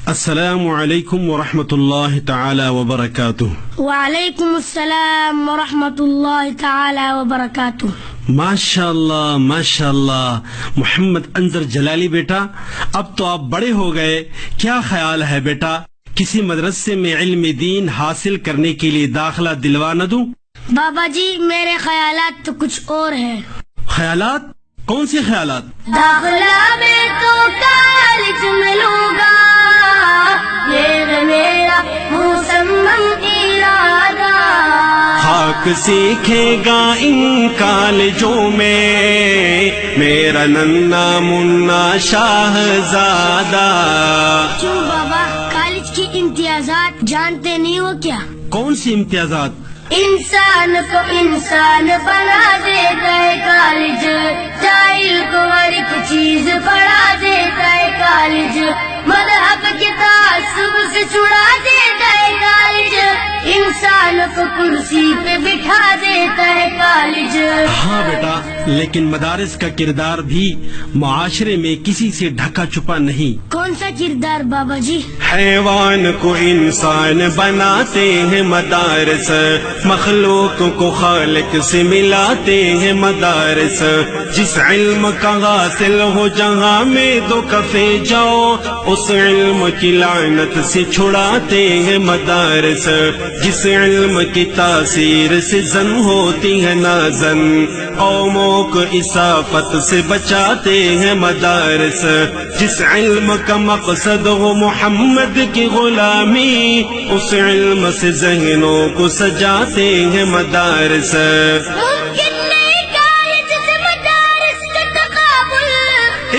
السلام علیکم ورحمۃ اللہ تعالی وبرکاتہ۔ وعلیکم السلام ورحمۃ اللہ تعالی وبرکاتہ۔ ماشاء اللہ محمد انظر جلالی بیٹا، اب تو آپ بڑے ہو گئے، کیا خیال ہے بیٹا کسی مدرسے میں علم دین حاصل کرنے کے لیے داخلہ دلوا نہ دوں؟ بابا جی میرے خیالات تو کچھ اور ہیں۔ خیالات؟ کون سے خیالات؟ داخلہ میں تو کالج میں لوں گا، یہ میرا مصمم ارادہ۔ خاک سیکھے گا ان کالجوں میں میرا ننا منا شاہزادہ۔ کیوں بابا، کالج کی امتیازات جانتے نہیں ہو کیا؟ کون سی امتیازات؟ انسان کو انسان بنا دیتا ہے کالج، جاہل کو ہر ایک چیز پڑھا دیتا ہے کالج، مذہب کے تعصب سے چھڑا دیتا ہے کالج، انسان کو کرسی پہ بٹھا دیتا ہے کالج۔ ہاں بیٹا، لیکن مدارس کا کردار بھی معاشرے میں کسی سے ڈھکا چھپا نہیں۔ کون سا کردار بابا جی؟ حیوان کو انسان بناتے ہیں مدارس، مخلوق کو خالق سے ملاتے ہیں مدارس، جس علم کا حاصل ہو جہاں میں دو کفے جاؤ اس علم کی لعنت سے چھڑاتے ہیں مدارس، جس علم کی تاثیر سے زن ہوتی ہے نازن، قوموں کو اصافت سے بچاتے ہیں مدارس، جس علم کا مقصد ہو محمد کی غلامی اس علم سے ذہنوں کو سجاتے ہیں مدارس۔ ممکن نہیں کالج سے مدارس کا تقابل،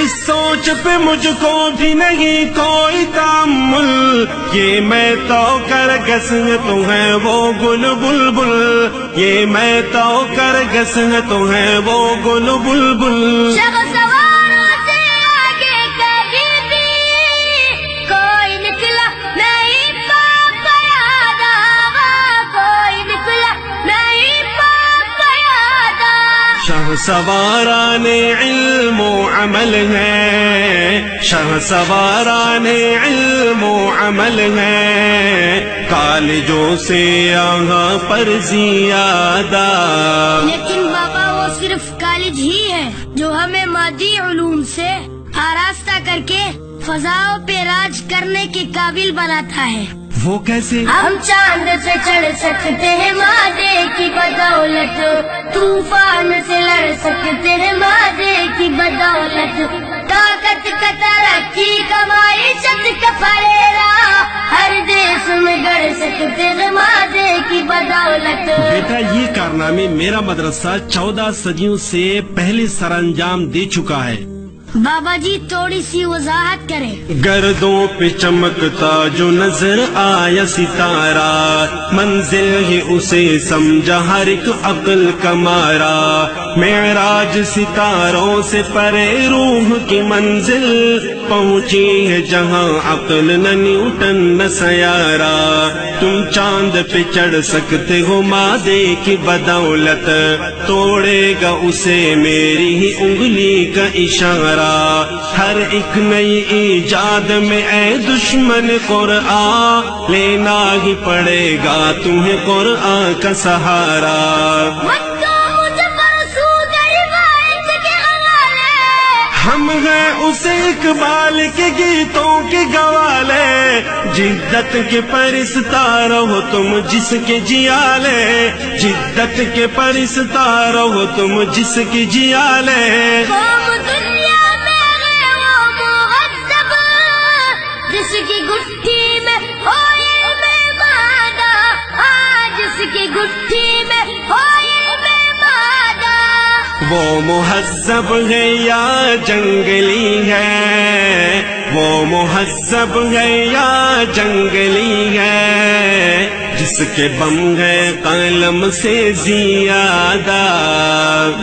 اس سوچ پہ مجھ کو بھی نہیں کوئی تامل، یہ میں تو کر گسن تو ہے وہ گل بلبل، یہ میں تو کر گسن تو ہے وہ گل بلبل۔ شہسواروں سے آگے کبھی بھی کوئی نکلا نہیں پاک پیادہ، کوئی نکلا نہیں پاک پیادہ۔ شاہ سواران علم و عمل ہے، شاہ سواران علم و عمل ہے، کالجوں سے یہاں پر زیادہ۔ لیکن بابا وہ صرف کالج ہی ہے جو ہمیں مادی علوم سے آراستہ کر کے فضاؤں پہ راج کرنے کے قابل بناتا ہے۔ وہ کیسے؟ ہم چاند سے چڑھ سکتے ہیں مادے کی بدولت، طوفان سے لڑ سکتے ہیں مادے کی بدولت، طاقت کا ترقی کا معیشت کا پھریرا ہر دیش میں گڑ سکتے ہیں مادے کی بدولت۔ بیٹا یہ کارنامے میرا مدرسہ 14 صدیوں سے پہلے سر انجام دے چکا ہے۔ بابا جی تھوڑی سی وضاحت کریں۔ گردوں پہ چمکتا جو نظر آیا ستارہ، منزل ہی اسے سمجھا ہر ایک عقل کا مارا، معراج ستاروں سے پرے روح کی منزل، پہنچی ہے جہاں عقل نہ نیوٹن نہ سیارہ، تم چاند پہ چڑھ سکتے ہو مادے کی بدولت، توڑے گا اسے میری ہی انگلی کا اشارہ، ہر ایک نئی ایجاد میں اے دشمن قرآن لینا ہی پڑے گا تمہیں قرآن کا سہارا۔ ہم ہیں اسے اقبال کے گیتوں کے گوالے، جدت کے پرستار ہو تم جس کے جیالے، جدت کے پرستار ہو تم جس کے جیالے۔ جس کی گٹھی میں ہوئی میں مادہ، جس کی گٹھی میں ہوئی میں مادہ۔ وہ مہذب ہے یا جنگلی ہے، وہ مہذب ہے یا جنگلی ہے، جس کے بم ہے قلم سے زیادہ۔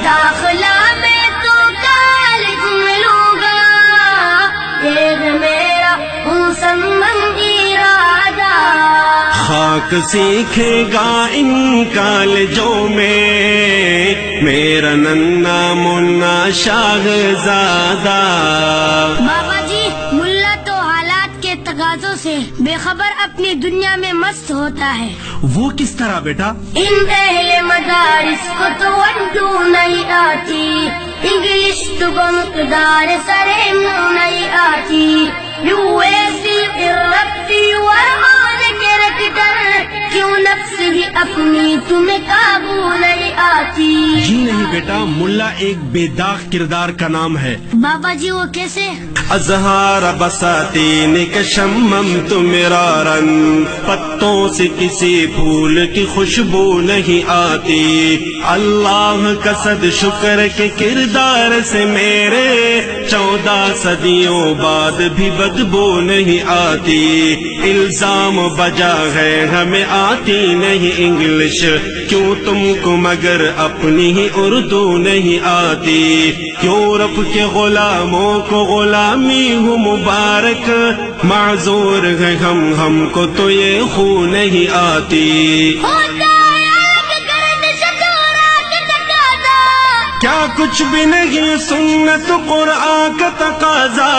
داخلہ میں تو کالج میں لوں گا، یہ میرا مصمم ارادہ۔ خاک سیکھے گا ان کالجوں میں میرا ننا منا شاہزادہ۔ بابا جی ملا تو حالات کے تقاضوں سے بے خبر اپنی دنیا میں مست ہوتا ہے. وہ کس طرح بیٹا؟ ان اہل مدارس کو تو 1 2 نہیں آتی, انگلش تو بمقدار سرے منہ نہیں آتی. یو ایسی ربتی ورحان کریکٹر, کیوں نفس بھی اپنی تمہیں قابو نہیں آتی. جی نہیں بیٹا, ملا ایک بے داغ کردار کا نام ہے. بابا جی وہ کیسے؟ اظہار بساتین کا شممت مرارن, پتوں سے کسی پھول کی خوشبو نہیں آتی. اللہ کا صد شکر کے کردار سے میرے 14 صدیوں بعد بھی بدبو نہیں آتی. الزام بجا ہے ہمیں آتی نہیں انگلش, کیوں تم کو مگر اپنی ہی اردو نہیں آتی. یورپ کے غلاموں کو غلامی ہو مبارک, معذور ہے ہم کو تو یہ خو نہیں آتی. کیا کچھ بھی نہیں سنت قرآن کا تقاضا,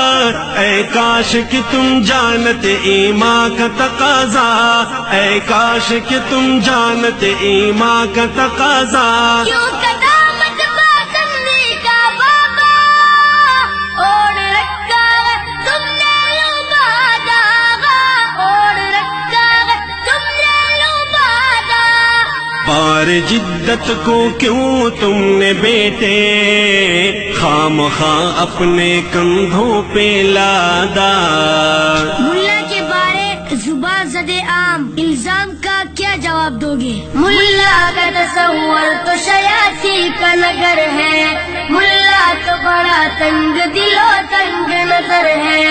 اے کاش کہ تم جانتے ایمان کا تقاضا, اے کاش کہ تم جانتے ایمان کا تقاضا. کیوں قدامت پاسندی کا بابا اوڑ رکھا ہے تم نے لبادا, اوڑ رکھا ہے تم نے لبادا. بار جدت کو کیوں تم نے بیٹے خام خواہ اپنے کندھوں پہ لادا. ملا کے بارے زبان زدے عام الزام کا کیا جواب دو گے؟ ملا کا تصور تو شیاطین کا نگر ہے, ملا تو بڑا تنگ دل و تنگ نظر ہے.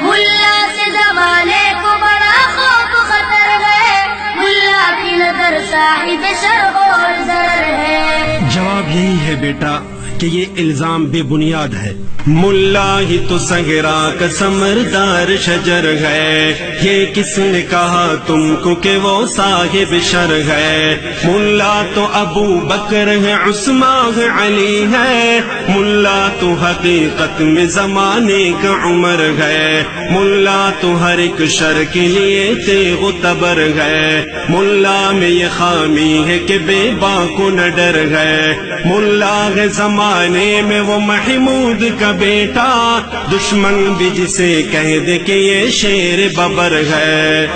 ملا سے زمانے کو بڑا خوف خطر ہے, ملا کی نظر صاحب شرح و ضرر ہے. جواب یہی ہے بیٹا کہ یہ الزام بے بنیاد ہے. ملا ہی تو صحرا کا سمردار شجر ہے, یہ کس نے کہا تم کو کہ وہ صاحب شر ہے. ملا تو ابو بکر ہے, عثمان ہے, علی ہے. ملا تو حقیقت میں زمانے کا عمر ہے. ملا تو ہر ایک شر کے لیے تیغ و تبر ہے. ملا میں یہ خامی ہے کہ بے باک کو نہ ڈر ہے. ملا ہے زمانے میں وہ محمود کا بیٹا, دشمن بھی جسے کہہ دے کہ یہ شیر ببر ہے.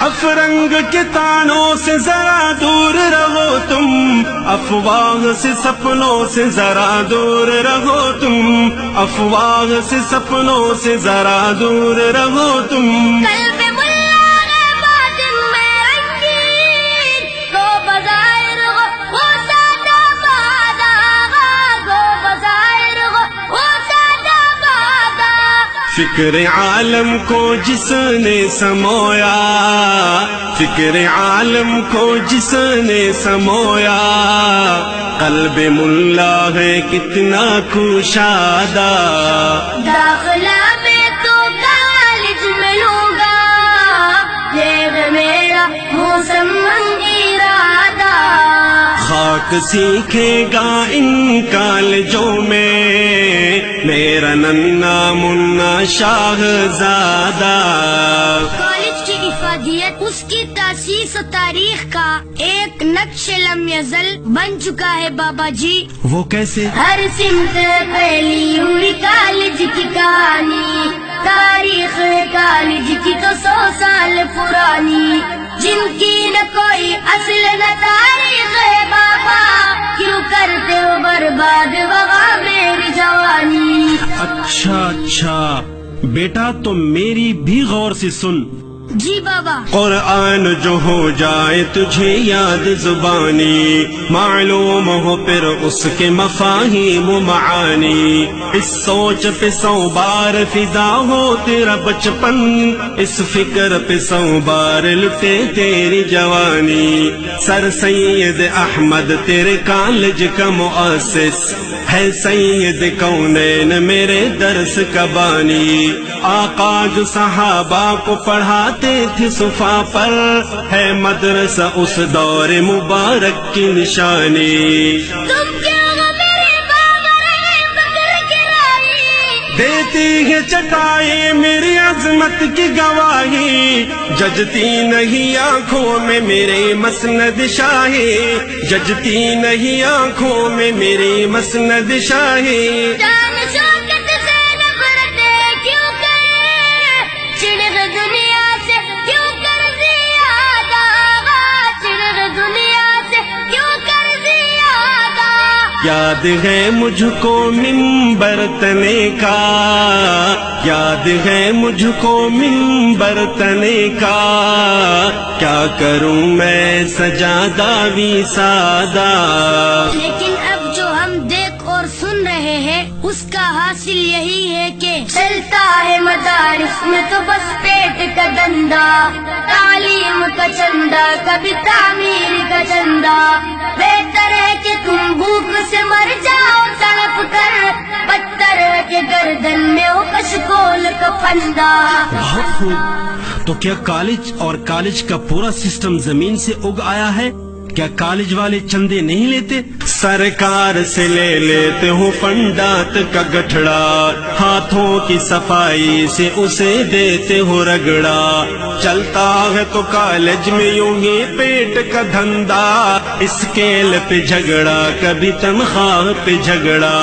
افرنگ کے تانوں سے ذرا دور رہو تم, افواہ سے سپنوں سے ذرا دور رہو تم, افواہ سے سپنوں سے ذرا دور رہو تم. فکر عالم کو جس نے سمویا, فکر عالم کو جس نے سمویا, قلب ملا ہے کتنا کشادہ. داخلہ میں تو کالج میں لوں گا, یہ میرا مسمن ارادہ. خاک سیکھے گا ان کالجوں میں میرا ننا منا شاہزادہ. کالج کی افادیت اس کی تاسیس و تاریخ کا ایک نقش لم یزل بن چکا ہے بابا جی. وہ کیسے؟ ہر سمت پھیلی ہوئی کالج کی کہانی, تاریخ کالج کی تو 100 سال پرانی. جن کی نہ کوئی اصل نہ تاریخ ہے بابا, کیوں کرتے ہو برباد وہاں میری جوانی. اچھا بیٹا, تو میری بھی غور سے سن. جی بابا. قرآن جو ہو جائے تجھے یاد زبانی, معلوم ہو پھر اس کے مفاہیم و معانی. اس سوچ پہ 100 بار فدا ہو تیرا بچپن, اس فکر پہ 100 بار لٹے تیری جوانی. سر سید احمد تیرے کالج کا مؤسس ہے, سید کونین میرے درس کا بانی. آقا جو صحابہ کو پڑھاتے تھے صفا پر, ہے مدرسہ اس دور مبارک کی نشانی. تم کیا میرے بابا رہے فکر کی رائی, دیتی ہے چٹائی میری عظمت کی گواہی، ججتی نہیں آنکھوں میں میرے مسند شاہی، ججتی نہیں آنکھوں میں میری مسند شاہی۔ جان شوکت سے نفرتیں کیوں کرے، چڑھ دنیا سے کیوں کر زیادہ، چڑھ دنیا سے کیوں کر زیادہ۔ یاد ہے مجھ کو منبر تنے کا، یاد ہے مجھ کو منبر تنے کا، کیا کروں میں سجادہ بھی سادہ۔ لیکن اب جو ہم دیکھ اور سن رہے ہیں اس کا حاصل یہی ہے کہ چلتا ہے مدارس میں تو بس پیٹ کا دندہ، تعلیم کا چندہ کبھی تعمیر کا چندہ۔ بہتر ہے کہ تم بھوک سے مر جاؤ تڑپ کر، بدتر ہے کہ گردن میں ہو کشکول کا پھندا۔ بہت خوب، تو کیا کالج اور کالج کا پورا سسٹم زمین سے اگ آیا ہے؟ کیا کالج والے چندے نہیں لیتے؟ سرکار سے لے لیتے ہو فنڈات کا گٹھڑا، ہاتھوں کی صفائی سے اسے دیتے ہو رگڑا۔ چلتا ہے تو کالج میں یوں ہی پیٹ کا دھندا، اسکیل پہ جھگڑا کبھی تنخواہ پہ جھگڑا۔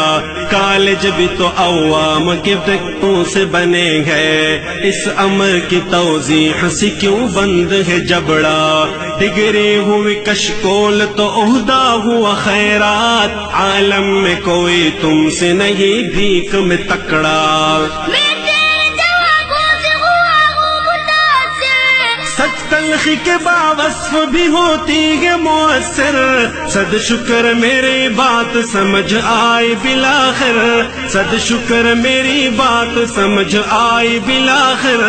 کالج بھی تو عوام کے فکروں سے بنے ہیں، اس امر کی توضیح سے کیوں بند ہے جبڑا۔ ڈگری ہوئی کشکول تو عہدہ ہوا خیرات، عالم میں کوئی تم سے نہیں بھیک میں تکڑا۔ سچ تلخی کے باوصف بھی ہوتی ہے مؤثر، صد شکر میری بات سمجھ آئی بالآخر، صد شکر میری بات سمجھ آئی بالآخر۔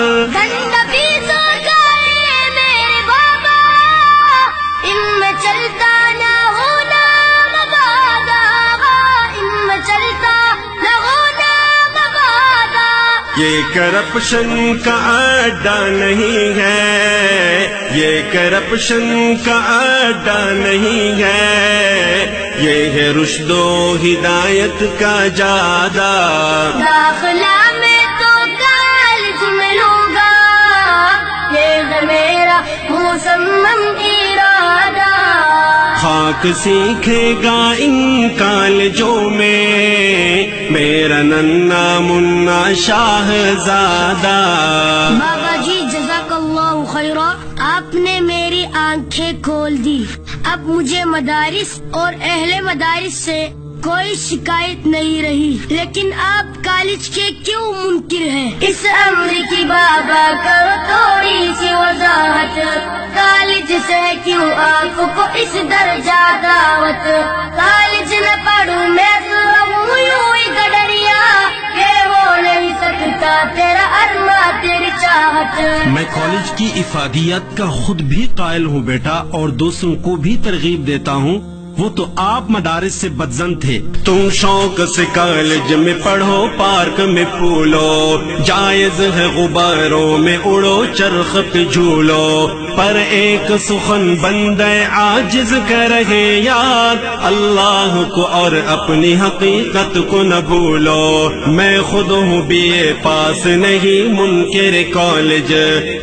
چلتا نہ ہونا مبادا، ان میں چلتا نہ ہونا مبادا۔ یہ کرپشن کا اڈا نہیں ہے، یہ کرپشن کا اڈا نہیں ہے، یہ ہے رشد و ہدایت کا جادہ۔ داخلہ میں تو کالج میں لوں گا، یہ ہے میرا مصمم ارادہ۔ خاک سیکھے گا ان کالجوں میں میرا ننا منا شاہزادہ۔ بابا جی جزاک اللہ خیرہ، آپ نے میری آنکھیں کھول دی۔ اب مجھے مدارس اور اہل مدارس سے کوئی شکایت نہیں رہی، لیکن آپ کالج کے کیوں منکر ہیں؟ اس امر کی بابا کرو تھوڑی سی وضاحت، کالج سے کیوں آپ کو اس درجہ دعوت؟ کالج نہ پڑھوں میں تو رہوں یوں ہی گڈریا، کہ ہو نہیں سکتا تیرا ارما تیری چاہت۔ میں کالج کی افادیت کا خود بھی قائل ہوں بیٹا، اور دوسروں کو بھی ترغیب دیتا ہوں۔ وہ تو آپ مدارس سے بدزن تھے، تم شوق سے کالج میں پڑھو، پارک میں پھولو، جائز ہے غباروں میں اڑو، چرخ پہ جھولو، پر ایک سخن بندہ عاجز کر رہے یاد، اللہ کو اور اپنی حقیقت کو نہ بھولو۔ میں خود ہوں بی اے پاس نہیں منکر کالج،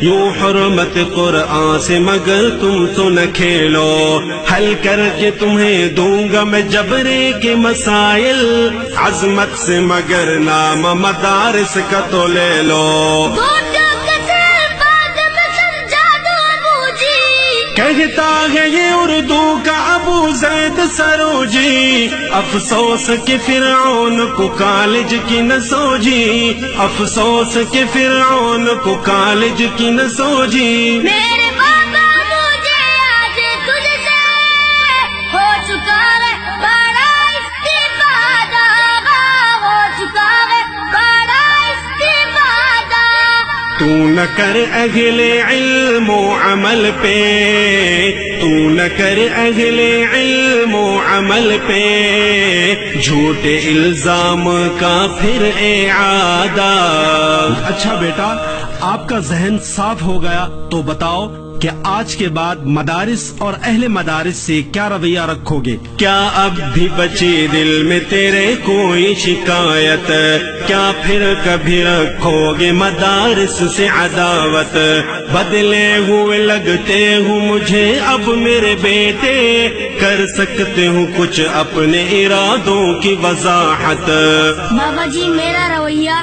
یوں حرمت قرآن سے مگر تم تو نہ کھیلو، حل کر کے تمہیں دوں گا میں جبرے کے مسائل، عظمت سے مگر نام مدارس کا تو لے لو۔ کہتا ہے یہ اردو کا ابو زید سروجی، افسوس کہ فرعون کو کالج کی نہ سوجی، افسوس کہ فرعون کو کالج کی نہ سوجی۔ میرے بابا مجھے آج تجھ سے ہو چکا ہے بڑا استفادہ، ہو چکا ہے بڑا استفادہ۔ تو نہ کر اہل علم و عمل پہ، تو نہ کر اہل علم و عمل پہ جھوٹے الزام کا پھر اعادہ۔ اچھا بیٹا، آپ کا ذہن صاف ہو گیا تو بتاؤ کہ آج کے بعد مدارس اور اہل مدارس سے کیا رویہ رکھو گے؟ کیا اب بھی بچی دل میں تیرے کوئی شکایت؟ کیا پھر کبھی رکھو گے مدارس سے عداوت؟ بدلے ہوئے لگتے ہوں مجھے اب میرے بیٹے، کر سکتے ہوں کچھ اپنے ارادوں کی وضاحت؟ بابا جی میرا رویہ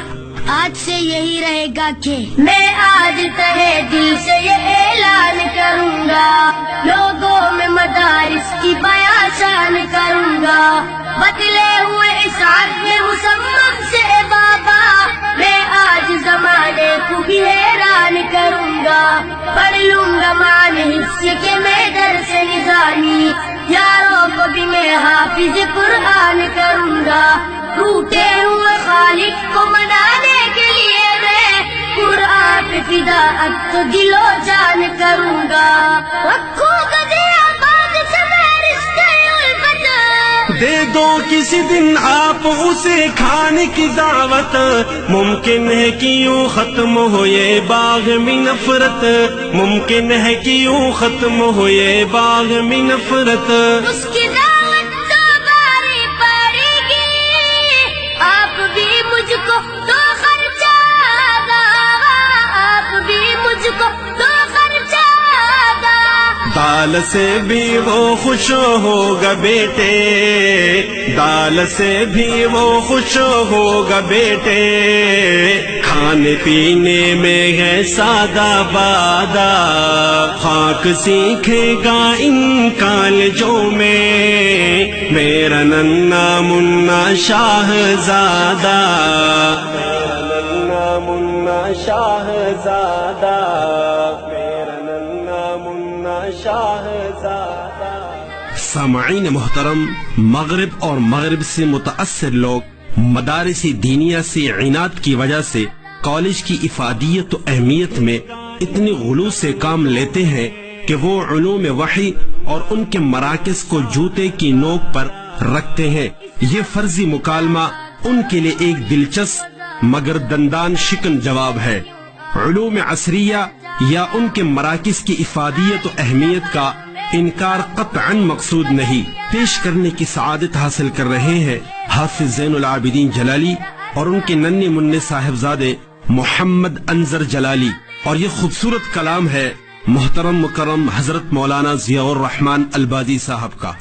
آج سے یہی رہے گا کہ میں آج تہے دل سے یہ اعلان کروں گا، لوگوں میں مدارس کی بیاں شان کروں گا، بدلے ہوئے اس عہد مسمم سے بابا میں آج زمانے کو بھی حیران کروں گا، پڑھ لوں گا معنی حفظ کے میں درس نظامی، یاروں کو بھی میں حافظ قرآن کروں گا، ٹوٹے ہوئے خالق کو منانے کے لیے میں قرآن پہ فدا اب تو دل و جان کروں گا، رکھوں گا دل آباد سے میں رشتے الفت، دے دو کسی دن آپ اسے کھانے کی دعوت، ممکن ہے کہ یوں ختم ہو یہ باغ میں نفرت، ممکن ہے کہ یوں ختم ہو یہ باغ میں نفرت، اس کی دعوت تو باری پڑے گی، آپ بھی مجھ کو تو خرچہ دو، آپ بھی مجھ کو تو خرچہ دو، دال سے بھی وہ خوش ہوگا بیٹے، دال سے بھی وہ خوش ہوگا بیٹے، کھانے پینے میں ہے سادہ بادہ، خاک سیکھے گا ان کالجوں میں میرا ننا منا شاہزادہ، میرا ننا منا شاہزادہ، میرا ننا منا شاہزادہ۔ سامعین محترم، مغرب اور مغرب سے متاثر لوگ مدارس دینیہ سے عناد کی وجہ سے کالج کی افادیت و اہمیت میں اتنی غلو سے کام لیتے ہیں کہ وہ علوم وحی اور ان کے مراکز کو جوتے کی نوک پر رکھتے ہیں۔ یہ فرضی مکالمہ ان کے لیے ایک دلچسپ مگر دندان شکن جواب ہے۔ علوم عصریہ یا ان کے مراکز کی افادیت و اہمیت کا انکار قطعاً مقصود نہیں۔ پیش کرنے کی سعادت حاصل کر رہے ہیں حافظ زین العابدین جلالی اور ان کے ننھے منھے صاحبزادے محمد انظر جلالی، اور یہ خوبصورت کلام ہے محترم مکرم حضرت مولانا ضیاء الرحمن البادی صاحب کا۔